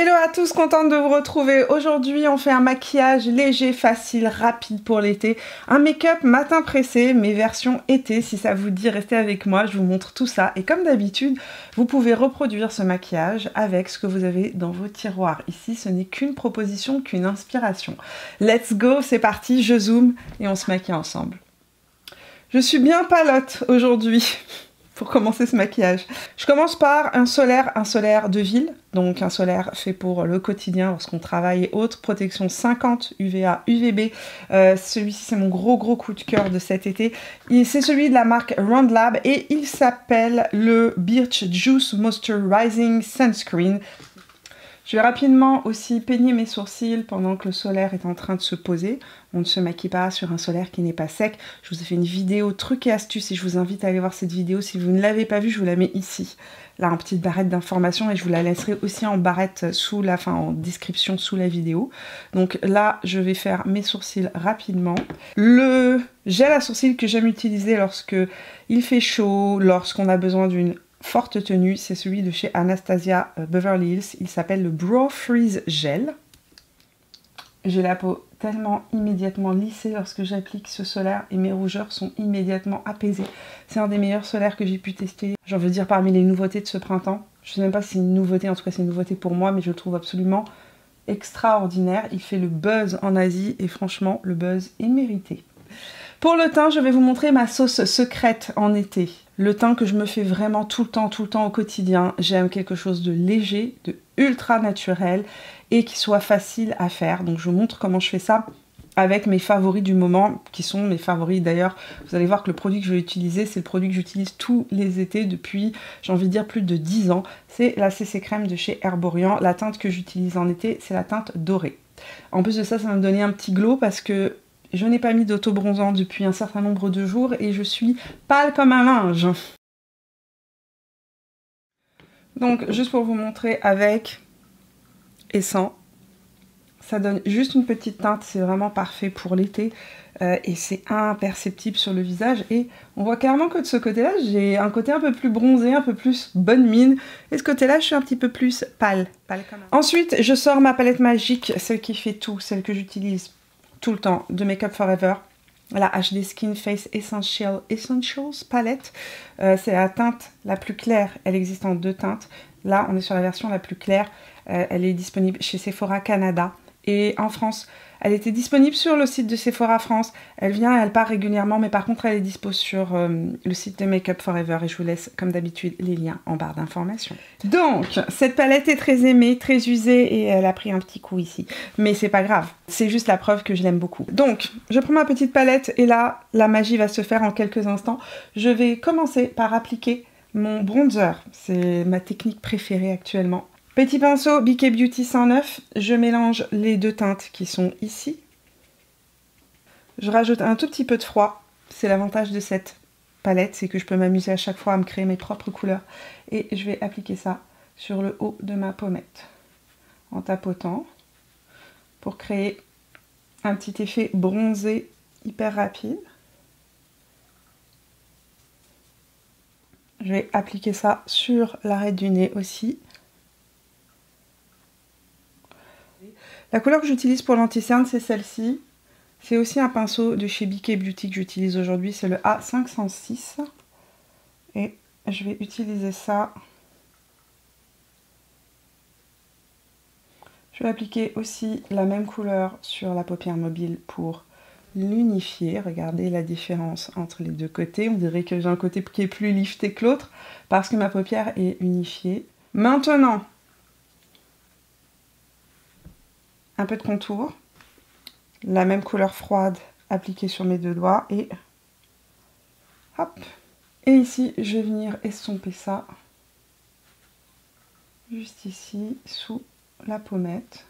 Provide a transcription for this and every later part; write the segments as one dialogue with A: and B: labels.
A: Hello à tous, contente de vous retrouver. Aujourd'hui, on fait un maquillage léger, facile, rapide pour l'été. Un make-up matin pressé, mais version été. Si ça vous dit, restez avec moi, je vous montre tout ça. Et comme d'habitude, vous pouvez reproduire ce maquillage avec ce que vous avez dans vos tiroirs. Ici, ce n'est qu'une proposition, qu'une inspiration. Let's go, c'est parti, je zoome et on se maquille ensemble. Je suis bien palote aujourd'hui pour commencer ce maquillage. Je commence par un solaire de ville, donc un solaire fait pour le quotidien lorsqu'on travaille et autres, protection 50 UVA, UVB. Celui-ci c'est mon gros coup de cœur de cet été. C'est celui de la marque Roundlab et il s'appelle le Birch Juice Moisturizing Sunscreen. Je vais rapidement aussi peigner mes sourcils pendant que le solaire est en train de se poser. On ne se maquille pas sur un solaire qui n'est pas sec. Je vous ai fait une vidéo trucs et astuces et je vous invite à aller voir cette vidéo. Si vous ne l'avez pas vue, je vous la mets ici. Là, en petite barrette d'informations et je vous la laisserai aussi en barrette en description sous la vidéo. Donc là, je vais faire mes sourcils rapidement. Le gel à sourcils que j'aime utiliser lorsque il fait chaud, lorsqu'on a besoin d'une forte tenue, c'est celui de chez Anastasia Beverly Hills. Il s'appelle le Brow Freeze Gel. J'ai la peau tellement immédiatement lissée lorsque j'applique ce solaire et mes rougeurs sont immédiatement apaisées. C'est un des meilleurs solaires que j'ai pu tester. J'en veux dire parmi les nouveautés de ce printemps. Je ne sais même pas si c'est une nouveauté, en tout cas c'est une nouveauté pour moi, mais je le trouve absolument extraordinaire. Il fait le buzz en Asie et franchement le buzz est mérité. Pour le teint, je vais vous montrer ma sauce secrète en été. Le teint que je me fais vraiment tout le temps au quotidien. J'aime quelque chose de léger, de ultra naturel et qui soit facile à faire. Donc je vous montre comment je fais ça avec mes favoris du moment, qui sont mes favoris d'ailleurs. Vous allez voir que le produit que je vais utiliser, c'est le produit que j'utilise tous les étés depuis, j'ai envie de dire, plus de 10 ans. C'est la CC Crème de chez Herborian. La teinte que j'utilise en été, c'est la teinte dorée. En plus de ça, ça va me donner un petit glow parce que je n'ai pas mis d'auto-bronzant depuis un certain nombre de jours et je suis pâle comme un linge. Donc, juste pour vous montrer avec et sans, ça donne juste une petite teinte, c'est vraiment parfait pour l'été et c'est imperceptible sur le visage. Et on voit clairement que de ce côté-là, j'ai un côté un peu plus bronzé, un peu plus bonne mine. Et ce côté-là, je suis un petit peu plus pâle comme un. Ensuite, je sors ma palette magique, celle qui fait tout, celle que j'utilise tout le temps, de Make Up Forever, la HD Skin Face Essentials palette. C'est la teinte la plus claire, elle existe en deux teintes. Là, on est sur la version la plus claire, elle est disponible chez Sephora Canada. Et en France, elle était disponible sur le site de Sephora France. Elle vient et elle part régulièrement, mais par contre, elle est dispo sur le site de Make Up Forever. Et je vous laisse, comme d'habitude, les liens en barre d'informations. Donc, cette palette est très aimée, très usée, et elle a pris un petit coup ici. Mais c'est pas grave, c'est juste la preuve que je l'aime beaucoup. Donc, je prends ma petite palette, et là, la magie va se faire en quelques instants. Je vais commencer par appliquer mon bronzer. C'est ma technique préférée actuellement. Petit pinceau BK Beauty 109, je mélange les deux teintes qui sont ici. Je rajoute un tout petit peu de froid, c'est l'avantage de cette palette, c'est que je peux m'amuser à chaque fois à me créer mes propres couleurs. Et je vais appliquer ça sur le haut de ma pommette, en tapotant, pour créer un petit effet bronzé hyper rapide. Je vais appliquer ça sur l'arête du nez aussi. La couleur que j'utilise pour l'anti-cerne, c'est celle-ci. C'est aussi un pinceau de chez BK Beauty que j'utilise aujourd'hui, c'est le A506. Et je vais utiliser ça. Je vais appliquer aussi la même couleur sur la paupière mobile pour l'unifier. Regardez la différence entre les deux côtés. On dirait que j'ai un côté qui est plus lifté que l'autre parce que ma paupière est unifiée. Maintenant, un peu de contour, la même couleur froide appliquée sur mes deux doigts et hop. Et ici, je vais venir estomper ça juste ici, sous la pommette.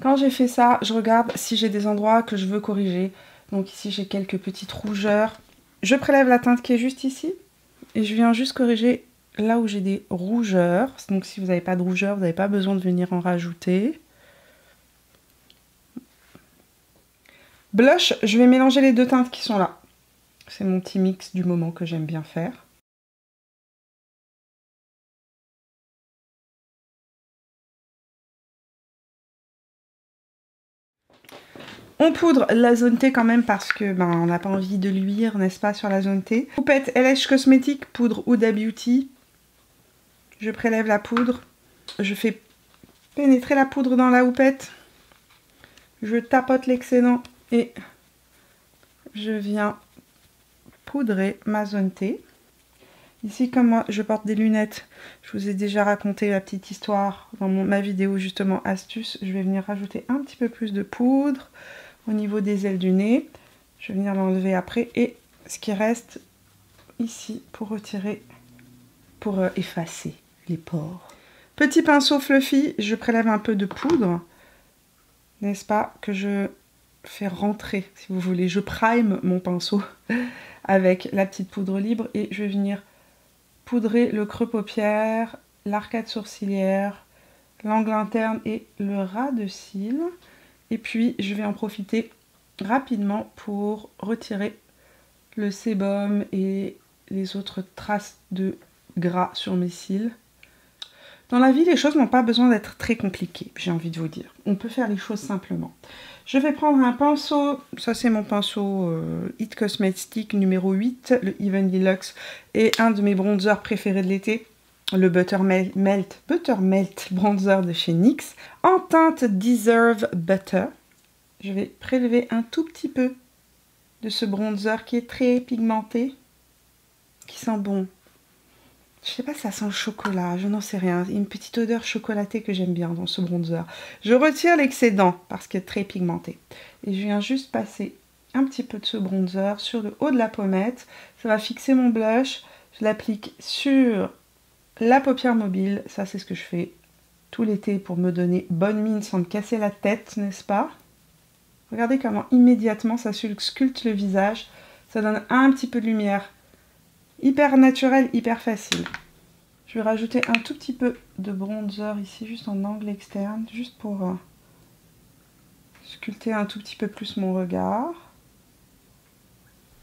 A: Quand j'ai fait ça, je regarde si j'ai des endroits que je veux corriger. Donc ici, j'ai quelques petites rougeurs. Je prélève la teinte qui est juste ici et je viens juste corriger là où j'ai des rougeurs. Donc si vous n'avez pas de rougeurs, vous n'avez pas besoin de venir en rajouter. Blush, je vais mélanger les deux teintes qui sont là. C'est mon petit mix du moment que j'aime bien faire. On poudre la zone T quand même parce que on n'a pas envie de luire, n'est-ce pas, sur la zone T. Houppette LH Cosmetics, poudre Huda Beauty. Je prélève la poudre. Je fais pénétrer la poudre dans la houppette. Je tapote l'excédent et je viens poudrer ma zone T. Ici, comme moi, je porte des lunettes. Je vous ai déjà raconté la petite histoire dans ma vidéo justement astuce. Je vais venir rajouter un petit peu plus de poudre au niveau des ailes du nez. Je vais venir l'enlever après et ce qui reste ici pour retirer, pour effacer les pores. Petit pinceau fluffy, je prélève un peu de poudre, n'est-ce pas, que je fais rentrer, si vous voulez. Je prime mon pinceau avec la petite poudre libre et je vais venir poudrer le creux paupière, l'arcade sourcilière, l'angle interne et le ras de cils. Et puis, je vais en profiter rapidement pour retirer le sébum et les autres traces de gras sur mes cils. Dans la vie, les choses n'ont pas besoin d'être très compliquées, j'ai envie de vous dire. On peut faire les choses simplement. Je vais prendre un pinceau, ça c'est mon pinceau It Cosmetics numéro 8, le Even Deluxe, et un de mes bronzers préférés de l'été, le Buttermelt bronzer de chez NYX, en teinte Deserve Butter. Je vais prélever un tout petit peu de ce bronzer qui est très pigmenté, qui sent bon. Je sais pas si ça sent le chocolat, je n'en sais rien. Une petite odeur chocolatée que j'aime bien dans ce bronzer. Je retire l'excédent parce qu'il est très pigmenté. Et je viens juste passer un petit peu de ce bronzer sur le haut de la pommette. Ça va fixer mon blush. Je l'applique sur la paupière mobile. Ça, c'est ce que je fais tout l'été pour me donner bonne mine sans me casser la tête, n'est-ce pas? Regardez comment immédiatement ça sculpte le visage. Ça donne un petit peu de lumière. Hyper naturel, hyper facile. Je vais rajouter un tout petit peu de bronzer ici, juste en angle externe, juste pour sculpter un tout petit peu plus mon regard.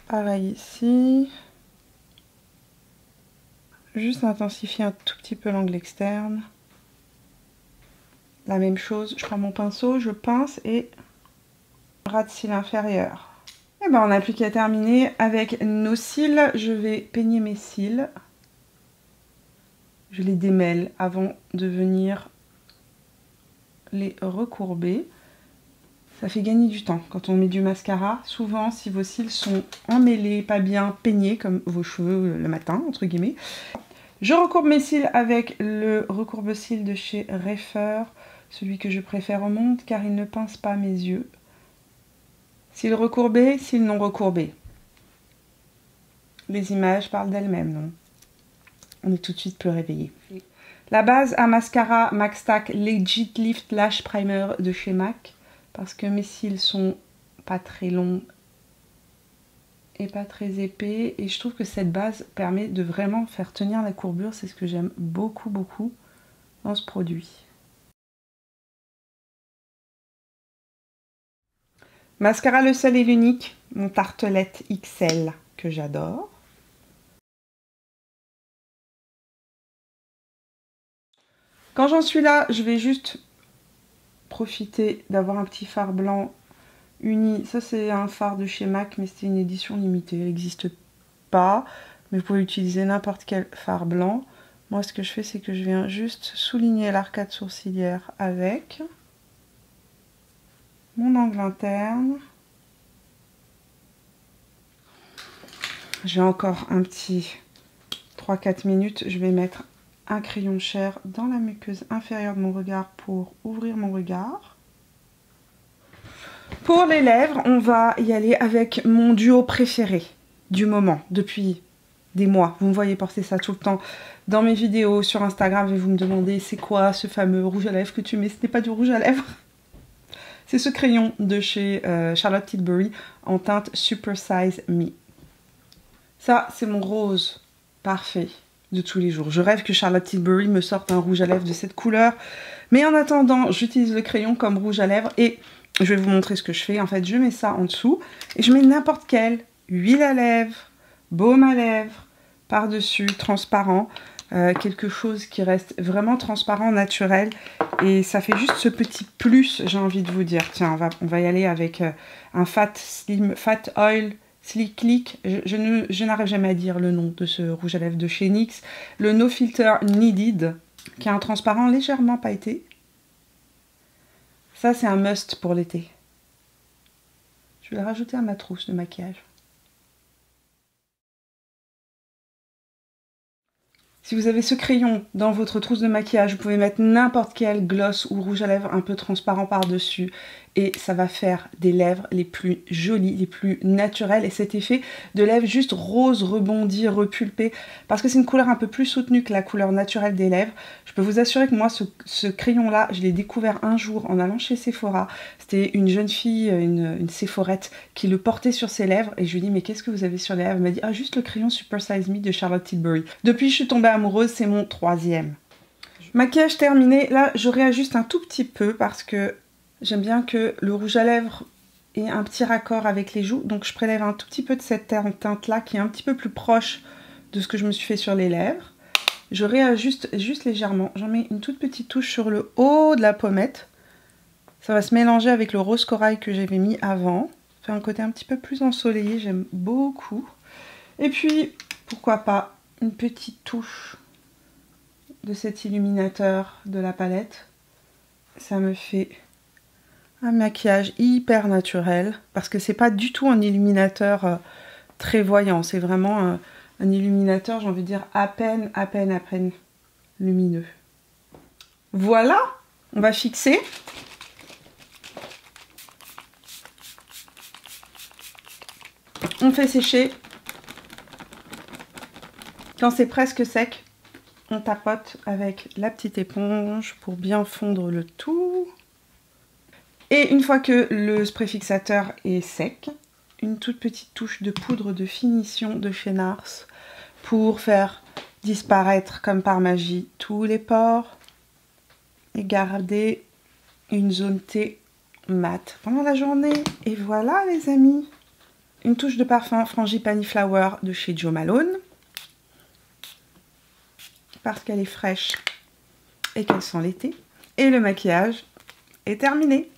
A: Pareil ici. Juste intensifier un tout petit peu l'angle externe. La même chose, je prends mon pinceau, je pince et ras de cils inférieur. Et ben on n'a plus qu'à terminer avec nos cils. Je vais peigner mes cils. Je les démêle avant de venir les recourber. Ça fait gagner du temps quand on met du mascara. Souvent, si vos cils sont emmêlés, pas bien peignés, comme vos cheveux le matin, entre guillemets. Je recourbe mes cils avec le recourbe-cils de chez Reifer, celui que je préfère au monde car il ne pince pas mes yeux. Cils recourbés, cils non recourbés. Les images parlent d'elles-mêmes, non? On est tout de suite plus réveillé. La base à mascara MAC Stack Legit Lift Lash Primer de chez MAC. Parce que mes cils sont pas très longs et pas très épais. Et je trouve que cette base permet de vraiment faire tenir la courbure. C'est ce que j'aime beaucoup, beaucoup dans ce produit. Mascara le seul et l'unique, mon Tartelette XL que j'adore. Quand j'en suis là, je vais juste profiter d'avoir un petit fard blanc uni. Ça c'est un fard de chez MAC, mais c'était une édition limitée, elle n'existe pas. Mais vous pouvez utiliser n'importe quel fard blanc. Moi ce que je fais, c'est que je viens juste souligner l'arcade sourcilière avec mon angle interne. J'ai encore un petit 3-4 minutes. Je vais mettre un crayon de chair dans la muqueuse inférieure de mon regard pour ouvrir mon regard. Pour les lèvres, on va y aller avec mon duo préféré du moment, depuis des mois. Vous me voyez porter ça tout le temps dans mes vidéos sur Instagram et vous me demandez c'est quoi ce fameux rouge à lèvres que tu mets. Ce n'est pas du rouge à lèvres. C'est ce crayon de chez Charlotte Tilbury en teinte Super Size Me. Ça, c'est mon rose parfait de tous les jours. Je rêve que Charlotte Tilbury me sorte un rouge à lèvres de cette couleur. Mais en attendant, j'utilise le crayon comme rouge à lèvres. Et Je vais vous montrer ce que je fais. En fait, je mets ça en dessous et je mets n'importe quelle huile à lèvres, baume à lèvres, par-dessus, transparent. Quelque chose qui reste vraiment transparent, naturel. Et ça fait juste ce petit plus, j'ai envie de vous dire. Tiens, on va y aller avec un Fat Oil Slick Click. Je n'arrive jamais à dire le nom de ce rouge à lèvres de chez NYX. Le No Filter Needed, qui a un transparent légèrement pailleté. Ça, c'est un must pour l'été. Je vais le rajouter à ma trousse de maquillage. Si vous avez ce crayon dans votre trousse de maquillage, vous pouvez mettre n'importe quel gloss ou rouge à lèvres un peu transparent par-dessus. Et ça va faire des lèvres les plus jolies, les plus naturelles. Et cet effet de lèvres juste rose, rebondi, repulpé. Parce que c'est une couleur un peu plus soutenue que la couleur naturelle des lèvres. Je peux vous assurer que moi, ce crayon-là, je l'ai découvert un jour en allant chez Sephora. C'était une jeune fille, une Sephorette, qui le portait sur ses lèvres. Et je lui ai dit, mais qu'est-ce que vous avez sur les lèvres? Elle m'a dit, ah, juste le crayon Super Size Me de Charlotte Tilbury. Depuis, je suis tombée amoureuse, c'est mon 3e. Maquillage terminé. Là, je réajuste un tout petit peu parce que j'aime bien que le rouge à lèvres ait un petit raccord avec les joues. Donc, je prélève un tout petit peu de cette teinte-là qui est un petit peu plus proche de ce que je me suis fait sur les lèvres. Je réajuste juste légèrement. J'en mets une toute petite touche sur le haut de la pommette. Ça va se mélanger avec le rose corail que j'avais mis avant. Ça fait un côté un petit peu plus ensoleillé. J'aime beaucoup. Et puis, pourquoi pas une petite touche de cet illuminateur de la palette. Ça me fait un maquillage hyper naturel parce que c'est pas du tout un illuminateur très voyant, c'est vraiment un illuminateur, j'ai envie de dire à peine lumineux. Voilà, on va fixer. On fait sécher. Quand c'est presque sec, on tapote avec la petite éponge pour bien fondre le tout. Et une fois que le spray fixateur est sec, une toute petite touche de poudre de finition de chez NARS pour faire disparaître comme par magie tous les pores et garder une zone T mate pendant la journée. Et voilà les amis, une touche de parfum Frangipani Flower de chez Jo Malone. Parce qu'elle est fraîche et qu'elle sent l'été. Et le maquillage est terminé.